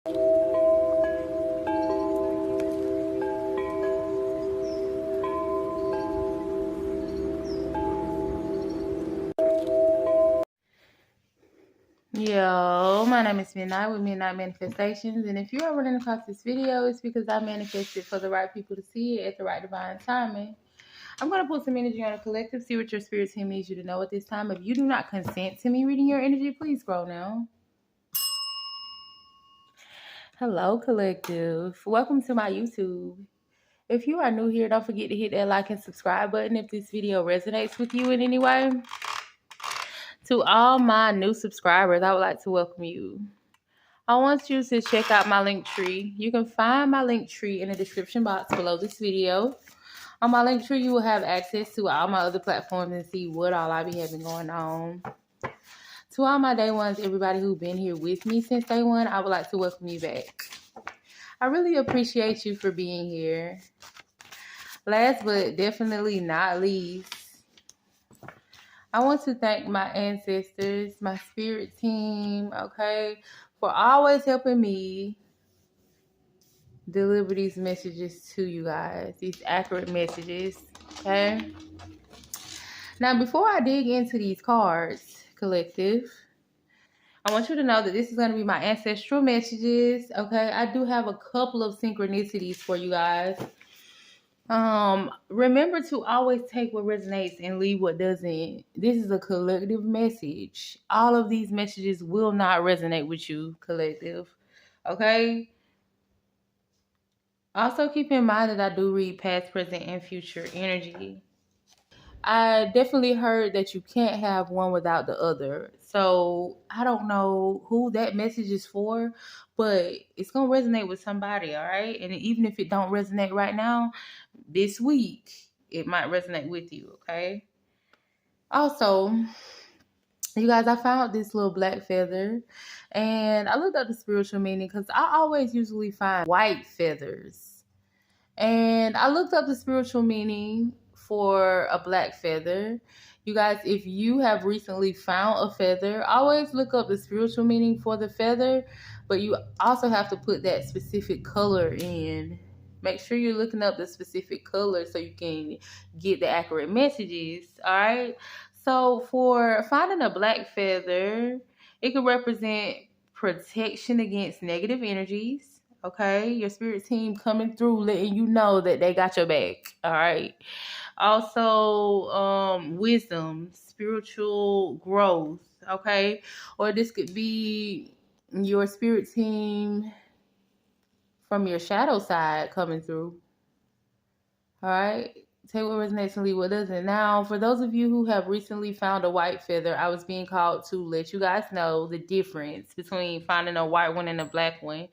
Yo, my name is Midnight with Midnight Manifestations, and if you are running across this video, it's because I manifested for the right people to see it at the right divine timing. I'm going to put some energy on a collective, see what your spirit team needs you to know at this time. If you do not consent to me reading your energy, please scroll now. Hello, collective. Welcome to my YouTube. If you are new here, don't forget to hit that like and subscribe button if this video resonates with you in any way. To all my new subscribers, I would like to welcome you. I want you to check out my link tree. You can find my link tree in the description box below this video. On my link tree, you will have access to all my other platforms and see what all I be having going on. To all my day ones, everybody who's been here with me since day one, I would like to welcome you back. I really appreciate you for being here. Last but definitely not least, I want to thank my ancestors, my spirit team, okay, for always helping me deliver these messages to you guys, these accurate messages, okay? Now, before I dig into these cards, collective, I want you to know that this is going to be my ancestral messages, okay? I do have a couple of synchronicities for you guys. Remember to always take what resonates and leave what doesn't. This is a collective message. All of these messages will not resonate with you, collective, okay? Also, keep in mind that I do read past, present, and future energy. I definitely heard that you can't have one without the other. So I don't know who that message is for, but it's going to resonate with somebody, all right? And even if it don't resonate right now, this week, it might resonate with you, okay? Also, you guys, I found this little black feather, and I looked up the spiritual meaning because I always usually find white feathers. And I looked up the spiritual meaning for a black feather. You guys, if you have recently found a feather, always look up the spiritual meaning for the feather, but you also have to put that specific color in. Make sure you're looking up the specific color so you can get the accurate messages, all right? So for finding a black feather, it could represent protection against negative energies. Okay, your spirit team coming through, letting you know that they got your back. All right. Also, wisdom, spiritual growth. Okay, or this could be your spirit team from your shadow side coming through. All right. Take what resonates and leave what doesn't. Now, for those of you who have recently found a white feather, I was being called to let you guys know the difference between finding a white one and a black one.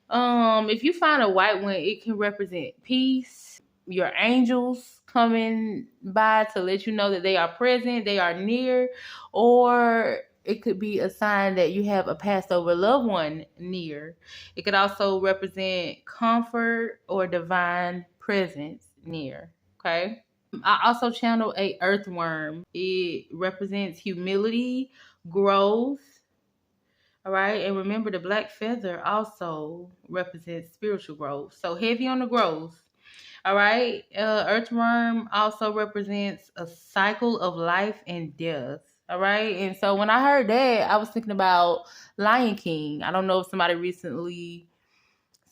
If you find a white one, it can represent peace, your angels coming by to let you know that they are present, they are near, or it could be a sign that you have a passed over loved one near. It could also represent comfort or divine presence near, okay? I also channel a earthworm. It represents humility, growth. All right, and remember the black feather also represents spiritual growth. So heavy on the growth. All right, earthworm also represents a cycle of life and death. All right, and so when I heard that, I was thinking about Lion King. I don't know if somebody recently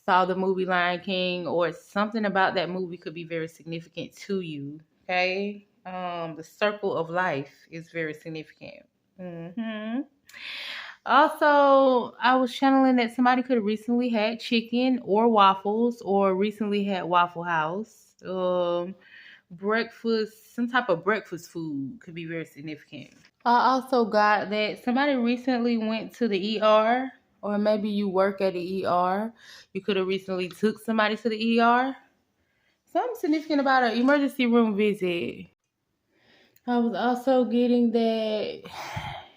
saw the movie Lion King or something about that movie could be very significant to you. Okay, the circle of life is very significant. Also, I was channeling that somebody could have recently had chicken or waffles or recently had Waffle House. Breakfast, some type of breakfast food could be very significant. I also got that somebody recently went to the ER, or maybe you work at the ER. You could have recently took somebody to the ER. Something significant about an emergency room visit. I was also getting that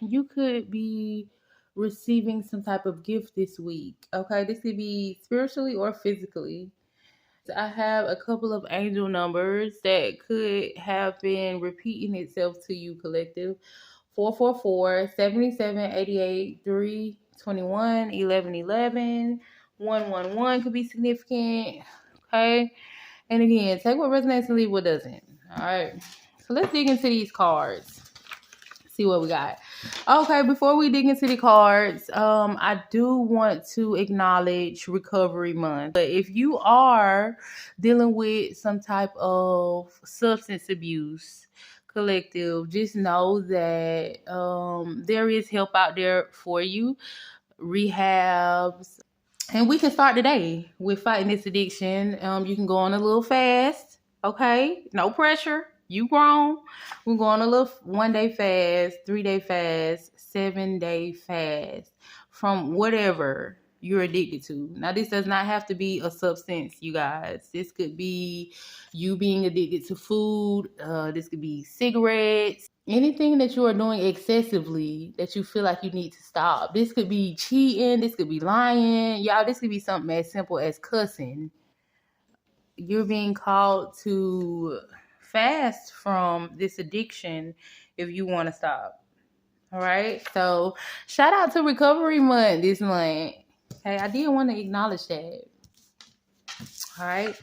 you could be receiving some type of gift this week. Okay, this could be spiritually or physically. I have a couple of angel numbers that could have been repeating itself to you, collective. 444 7788 21, 11, 11, 1 could be significant. Okay. And again, take what resonates and leave what doesn't. All right. So let's dig into these cards. See what we got. Okay, before we dig into the cards, I do want to acknowledge Recovery Month. But if you are dealing with some type of substance abuse, collective, just know that there is help out there for you. Rehabs, and we can start today with fighting this addiction. You can go on a little fast, okay? No pressure. You grown. We're going a little 1-day fast, 3-day fast, 7-day fast from whatever you're addicted to. Now, this does not have to be a substance, you guys. This could be you being addicted to food. This could be cigarettes. Anything that you are doing excessively that you feel like you need to stop. This could be cheating. This could be lying. Y'all, this could be something as simple as cussing. You're being called to fast from this addiction if you want to stop. All right? So, shout out to Recovery Month this month. Okay, I did want to acknowledge that. All right?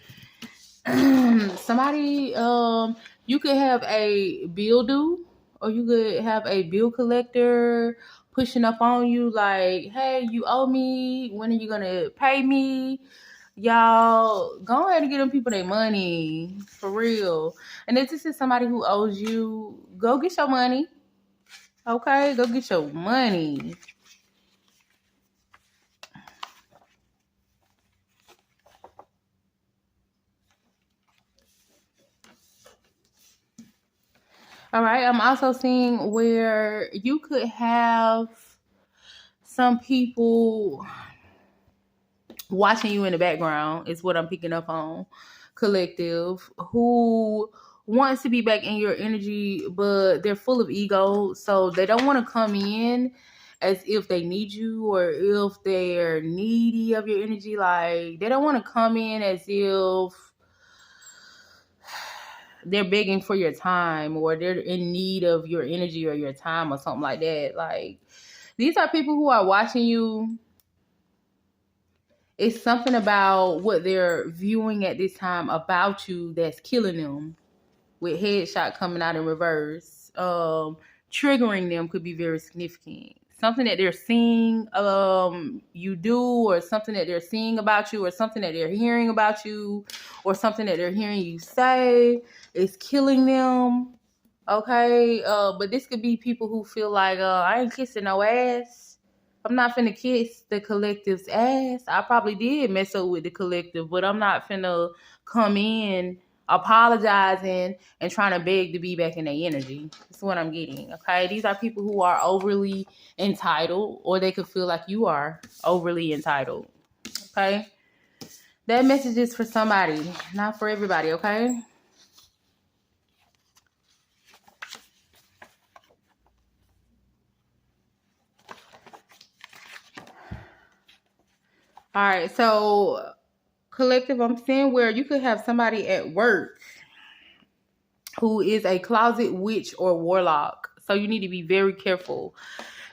Somebody, you could have a bill due, or you could have a bill collector pushing up on you like, hey, you owe me. When are you going to pay me? Y'all, go ahead and get them people their money, for real. And if this is somebody who owes you, go get your money. Okay? Go get your money. All right. I'm also seeing where you could have some people watching you in the background is what I'm picking up on, collective, who wants to be back in your energy, but they're full of ego. So they don't want to come in as if they need you or if they're needy of your energy. Like, they don't want to come in as if they're begging for your time or they're in need of your energy or your time or something like that. Like, these are people who are watching you. It's something about what they're viewing at this time about you that's killing them, with headshot coming out in reverse. Triggering them could be very significant. Something that they're seeing you do, or something that they're seeing about you, or something that they're hearing about you, or something that they're hearing you say is killing them. Okay? But this could be people who feel like, I ain't kissing no ass. I'm not finna kiss the collective's ass. I probably did mess up with the collective, but I'm not finna come in apologizing and trying to beg to be back in their energy. That's what I'm getting, okay? These are people who are overly entitled, or they could feel like you are overly entitled, okay? That message is for somebody, not for everybody, okay? All right, so collective, I'm seeing where you could have somebody at work who is a closet witch or warlock. So you need to be very careful,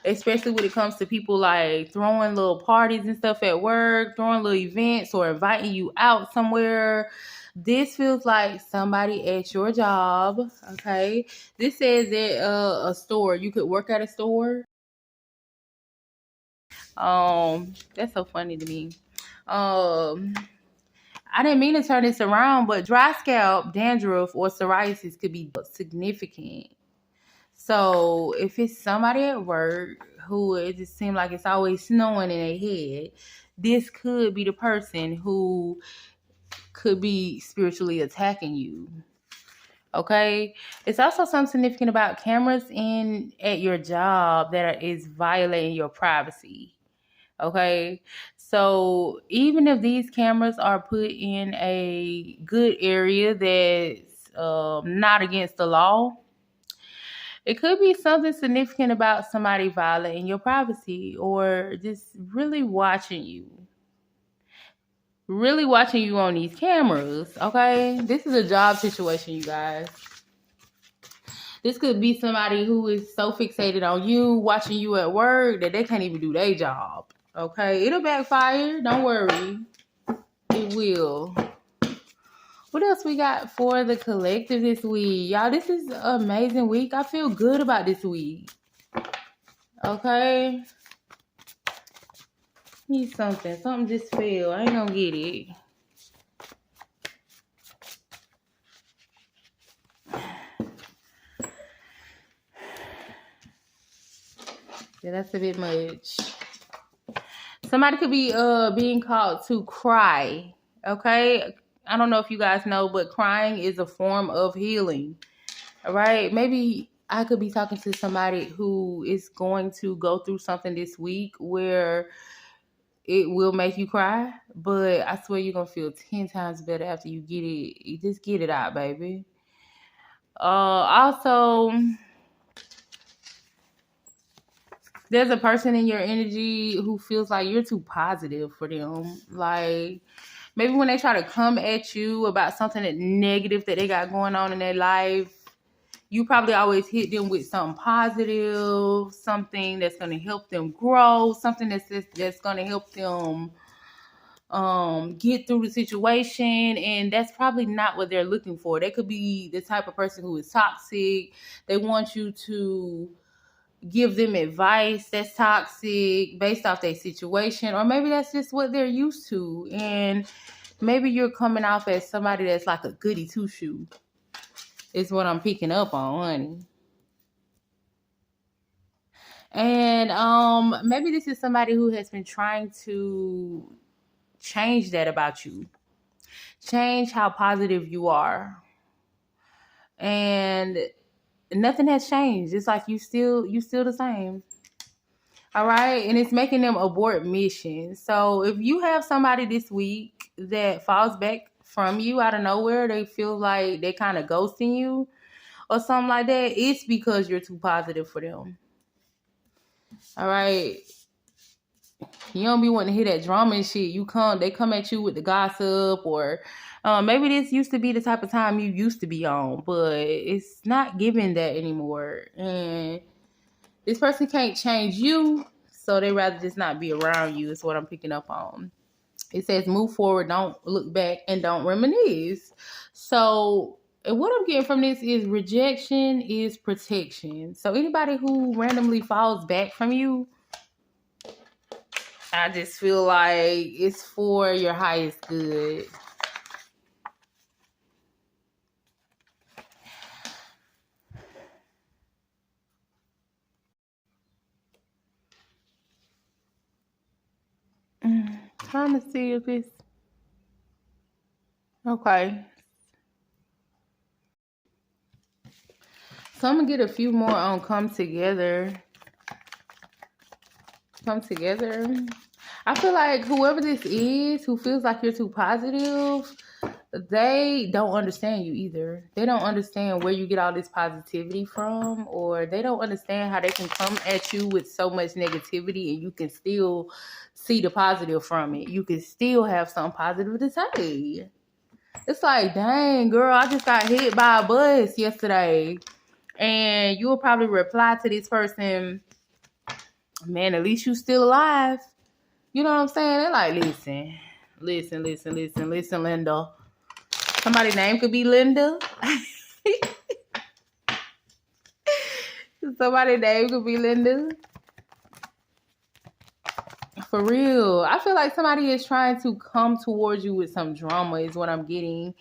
especially when it comes to people like throwing little parties and stuff at work, throwing little events, or inviting you out somewhere. This feels like somebody at your job, okay? This says at a store. You could work at a store. That's so funny to me. I didn't mean to turn this around, but dry scalp, dandruff, or psoriasis could be significant. So if it's somebody at work who it just seems like it's always snowing in their head, this could be the person who could be spiritually attacking you. Okay? It's also something significant about cameras at your job that is violating your privacy. Okay, so even if these cameras are put in a good area that's not against the law, it could be something significant about somebody violating your privacy, or just really watching you on these cameras. Okay, this is a job situation, you guys. This could be somebody who is so fixated on you, watching you at work, that they can't even do their job. Okay, it'll backfire. Don't worry. It will. What else we got for the collective this week? Y'all, this is an amazing week. I feel good about this week. Okay. Need something. Something just fell. I ain't gonna get it. Yeah, that's a bit much. Somebody could be being called to cry. Okay? I don't know if you guys know, but crying is a form of healing. All right? Maybe I could be talking to somebody who is going to go through something this week where it will make you cry, but I swear you're gonna feel 10 times better after you get it. You just get it out, baby. Also, there's a person in your energy who feels like you're too positive for them. Like, maybe when they try to come at you about something that negative that they got going on in their life, you probably always hit them with something positive, something that's going to help them grow, something that's going to help them get through the situation. And that's probably not what they're looking for. They could be the type of person who is toxic. They want you to give them advice that's toxic based off their situation, or maybe that's just what they're used to. And maybe you're coming off as somebody that's like a goody two-shoe. Is what I'm picking up on, honey. And maybe this is somebody who has been trying to change that about you. Change how positive you are. And nothing has changed. It's like you still the same. All right. And it's making them abort mission. So if you have somebody this week that falls back from you out of nowhere, they feel like they kind of ghosting you or something like that, it's because you're too positive for them. All right. You don't be wanting to hear that drama and shit. They come at you with the gossip, or maybe this used to be the type of time you used to be on, but it's not giving that anymore. And this person can't change you, so they rather just not be around you, is what I'm picking up on. It says move forward, don't look back, and don't reminisce. So what I'm getting from this is rejection is protection. So anybody who randomly falls back from you, I just feel like it's for your highest good. Trying to see if it's okay. So I'm gonna get a few more on come together. Come together. I feel like whoever this is who feels like you're too positive, they don't understand you either. They don't understand where you get all this positivity from, or they don't understand how they can come at you with so much negativity and you can still see the positive from it. You can still have something positive to say. It's like, dang, girl, I just got hit by a bus yesterday. And you'll probably reply to this person, man, at least you still alive. You know what I'm saying? They're like, listen, Linda. Somebody's name could be Linda. Somebody's name could be Linda. For real. I feel like somebody is trying to come towards you with some drama is what I'm getting.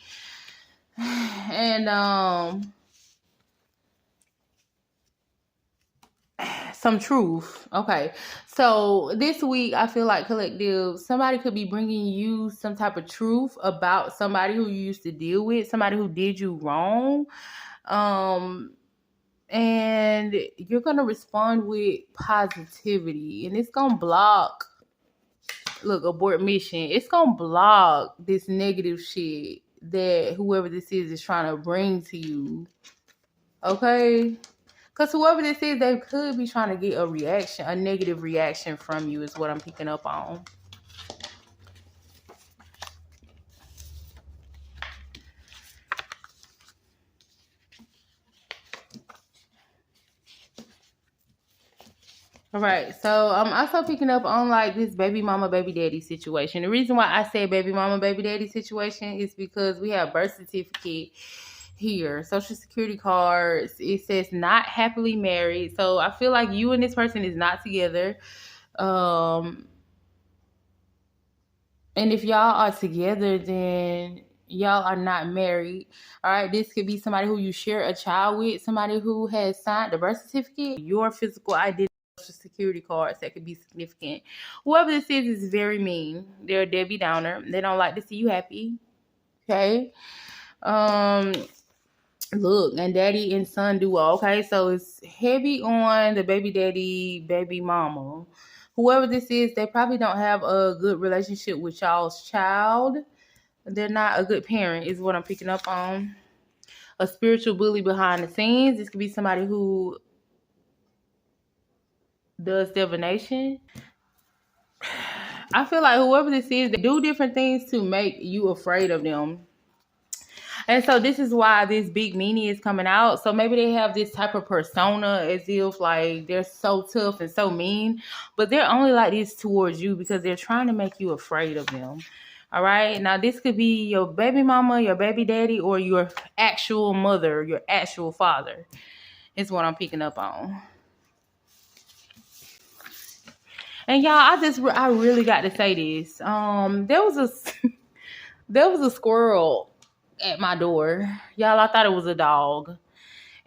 And some truth. Okay. So this week, I feel like collective, somebody could be bringing you some type of truth about somebody who you used to deal with, somebody who did you wrong. And you're going to respond with positivity, and it's going to block, look, abort mission. It's going to block this negative shit that whoever this is trying to bring to you. Okay? Because whoever this is, they could be trying to get a reaction, a negative reaction from you is what I'm picking up on. All right, so I'm also picking up on like this baby mama, baby daddy situation. The reason why I say baby mama, baby daddy situation is because we have birth certificate here, social security cards. It says not happily married. So I feel like you and this person is not together. Um, and if y'all are together, then y'all are not married. All right, this could be somebody who you share a child with, somebody who has signed the birth certificate, your physical identity, social security cards that could be significant. Whoever this is very mean. They're a Debbie Downer. They don't like to see you happy. Okay. Um, look, and daddy and son duo. Okay, so it's heavy on the baby daddy, baby mama. Whoever this is, they probably don't have a good relationship with y'all's child. They're not a good parent, is what I'm picking up on. A spiritual bully behind the scenes. This could be somebody who does divination. I feel like whoever this is, they do different things to make you afraid of them. And so this is why this big meanie is coming out. So maybe they have this type of persona as if like they're so tough and so mean, but they're only like this towards you because they're trying to make you afraid of them. All right. Now this could be your baby mama, your baby daddy, or your actual mother, your actual father. Is what I'm picking up on. And y'all, I really got to say this. There was a squirrel at my door. Y'all, I thought it was a dog.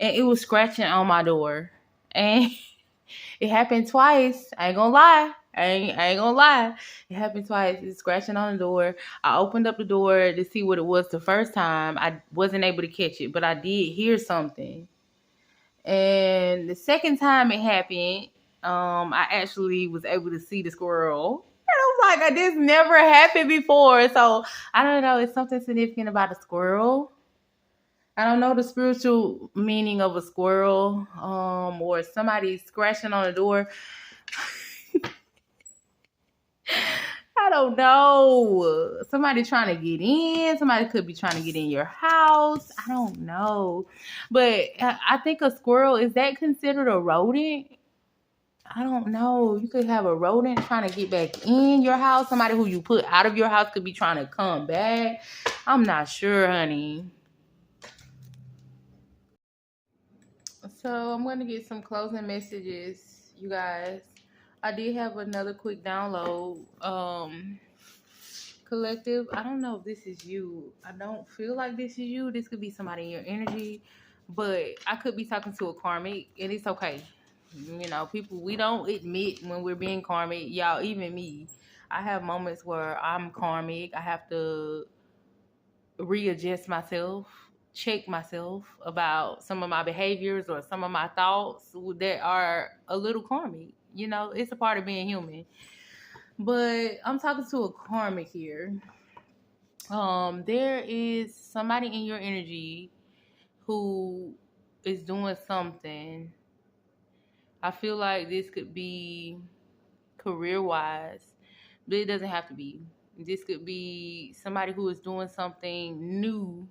And it was scratching on my door. And it happened twice. I ain't gonna lie. I ain't gonna lie. It happened twice. It's scratching on the door. I opened up the door to see what it was the first time. I wasn't able to catch it, but I did hear something. And the second time it happened, I actually was able to see the squirrel. And I was like, this never happened before. So I don't know. It's something significant about a squirrel. I don't know the spiritual meaning of a squirrel, or somebody scratching on the door. I don't know. Somebody trying to get in. Somebody could be trying to get in your house. I don't know. But I think a squirrel, is that considered a rodent? I don't know. You could have a rodent trying to get back in your house. Somebody who you put out of your house could be trying to come back. I'm not sure, honey. So I'm going to get some closing messages, you guys. I did have another quick download. Collective, I don't know if this is you. I don't feel like this is you. This could be somebody in your energy, but I could be talking to a karmic, and it's okay. You know, people, we don't admit when we're being karmic. Y'all, even me, I have moments where I'm karmic. I have to readjust myself, check myself about some of my behaviors or some of my thoughts that are a little karmic. You know, it's a part of being human. But I'm talking to a karmic here. There is somebody in your energy who is doing something. I feel like this could be career wise, but it doesn't have to be. This could be somebody who is doing something new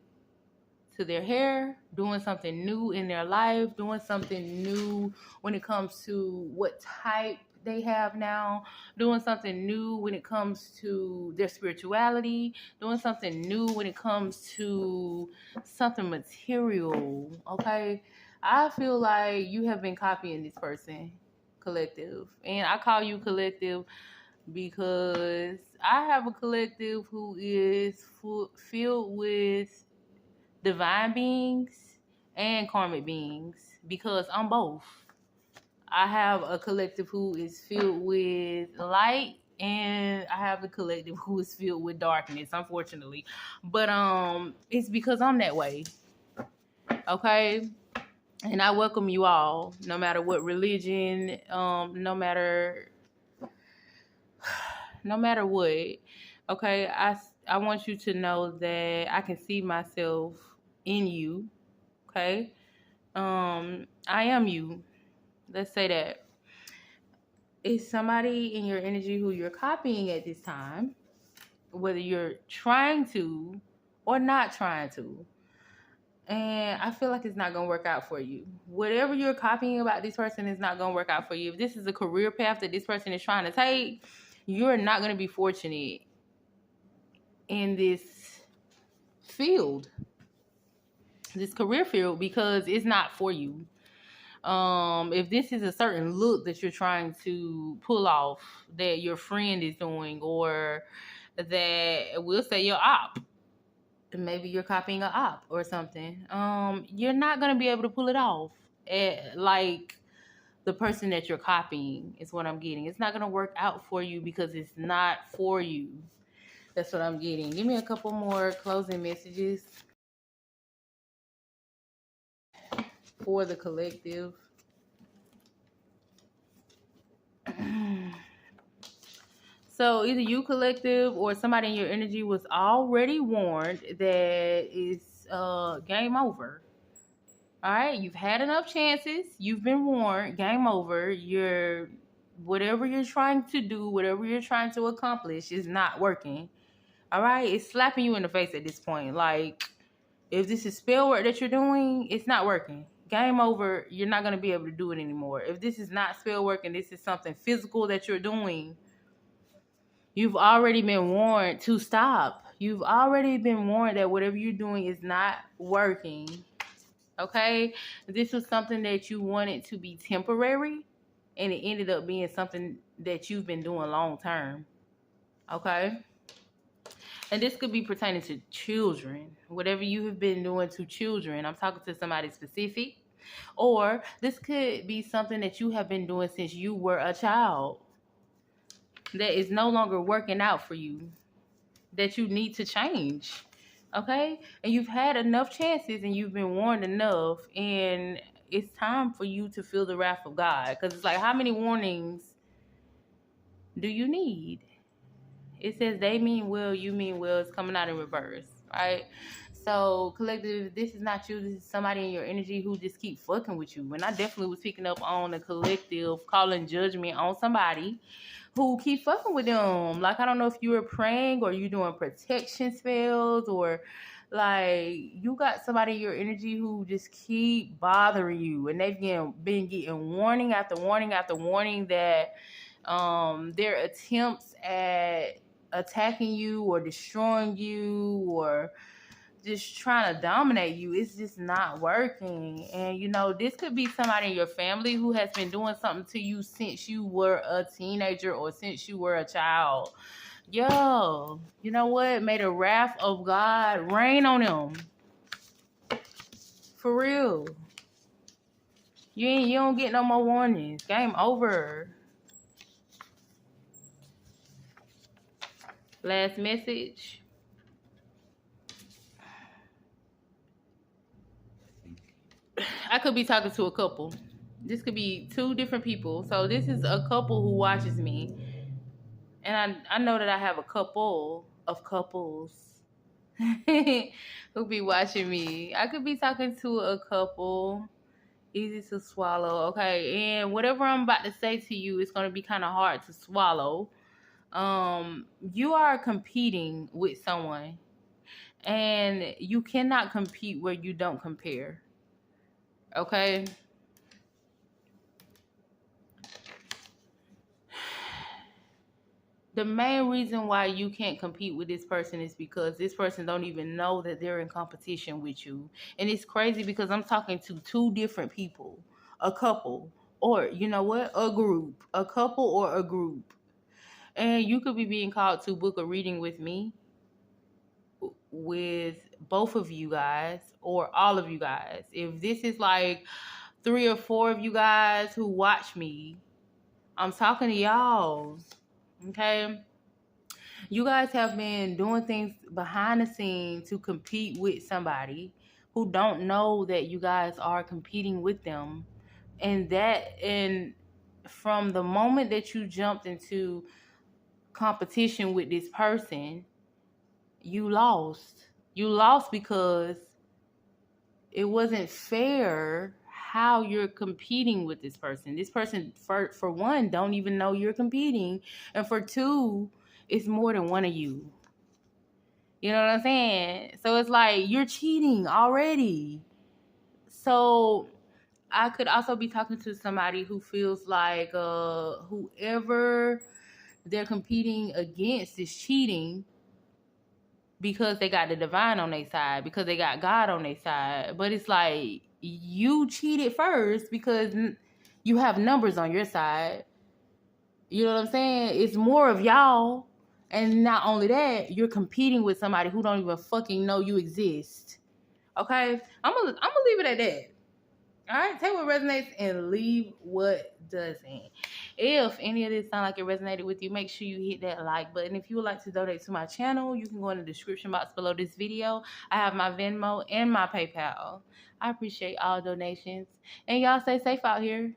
to their hair, doing something new in their life, doing something new when it comes to what type they have now, doing something new when it comes to their spirituality, doing something new when it comes to something material. Okay, I feel like you have been copying this person, collective, and I call you collective because I have a collective who is filled with divine beings and karmic beings, because I'm both. I have a collective who is filled with light, and I have a collective who is filled with darkness, unfortunately. But it's because I'm that way. Okay? And I welcome you all, no matter what religion, no matter what. Okay? I want you to know that I can see myself in you. Okay? I am you. Let's say that. It's somebody in your energy who you're copying at this time, whether you're trying to or not trying to. And I feel like it's not going to work out for you. Whatever you're copying about this person is not going to work out for you. If this is a career path that this person is trying to take, you're not going to be fortunate in this field, this career field, because it's not for you. If this is a certain look that you're trying to pull off that your friend is doing, or that we'll say your op, maybe you're copying an op or something, you're not going to be able to pull it off like the person that you're copying is what I'm getting. It's not going to work out for you because it's not for you. That's what I'm getting. Give me a couple more closing messages for the collective. So either you, collective, or somebody in your energy was already warned that it's game over. All right, you've had enough chances. You've been warned. Game over. Whatever you're trying to do, whatever you're trying to accomplish is not working. All right, it's slapping you in the face at this point. Like, if this is spell work that you're doing, it's not working. Game over. You're not going to be able to do it anymore. If this is not spell work and this is something physical that you're doing, you've already been warned to stop. You've already been warned that whatever you're doing is not working. Okay? This was something that you wanted to be temporary, and it ended up being something that you've been doing long term. Okay? And this could be pertaining to children. Whatever you have been doing to children. I'm talking to somebody specific. Or this could be something that you have been doing since you were a child that is no longer working out for you, that you need to change. Okay? And you've had enough chances and you've been warned enough, and it's time for you to feel the wrath of God. Because it's like, how many warnings do you need? It says they mean well, you mean well. It's coming out in reverse, right? So, collective, this is not you. This is somebody in your energy who just keep fucking with you. And I definitely was picking up on the collective calling judgment on somebody who keep fucking with them. Like, I don't know if you were praying or you doing protection spells, or like you got somebody in your energy who just keep bothering you, and they've been getting warning after warning after warning that their attempts at attacking you or destroying you or just trying to dominate you, it's just not working. And you know, this could be somebody in your family who has been doing something to you since you were a teenager or since you were a child. Yo, you know what? May the wrath of God rain on them. For real. You don't get no more warnings. Game over. Last message. I could be talking to a couple. This could be two different people. So this is a couple who watches me. And I know that I have a couple of couples who be watching me. I could be talking to a couple. Easy to swallow. Okay. And whatever I'm about to say to you is going to be kind of hard to swallow. You are competing with someone. And you cannot compete where you don't compare. Okay? The main reason why you can't compete with this person is because this person don't even know that they're in competition with you. And it's crazy because I'm talking to two different people, a couple, or you know what, a group, a couple or a group. And you could be being called to book a reading with me, with both of you guys, or all of you guys. If this is like 3 or 4 of you guys who watch me, I'm talking to y'all. Okay, you guys have been doing things behind the scenes to compete with somebody who don't know that you guys are competing with them. And from the moment that you jumped into competition with this person, you lost. You lost because it wasn't fair how you're competing with this person. This person, for one, don't even know you're competing. And for two, it's more than one of you. You know what I'm saying? So it's like you're cheating already. So I could also be talking to somebody who feels like whoever they're competing against is cheating because they got the divine on their side, because they got God on their side. But it's like you cheated first because you have numbers on your side. You know what I'm saying? It's more of y'all. And not only that, you're competing with somebody who don't even fucking know you exist. Okay? I'm gonna leave it at that. All right, take what resonates and leave what doesn't. If any of this sound like it resonated with you, make sure you hit that like button. If you would like to donate to my channel, you can go in the description box below this video. I have my Venmo and my PayPal. I appreciate all donations. And y'all stay safe out here.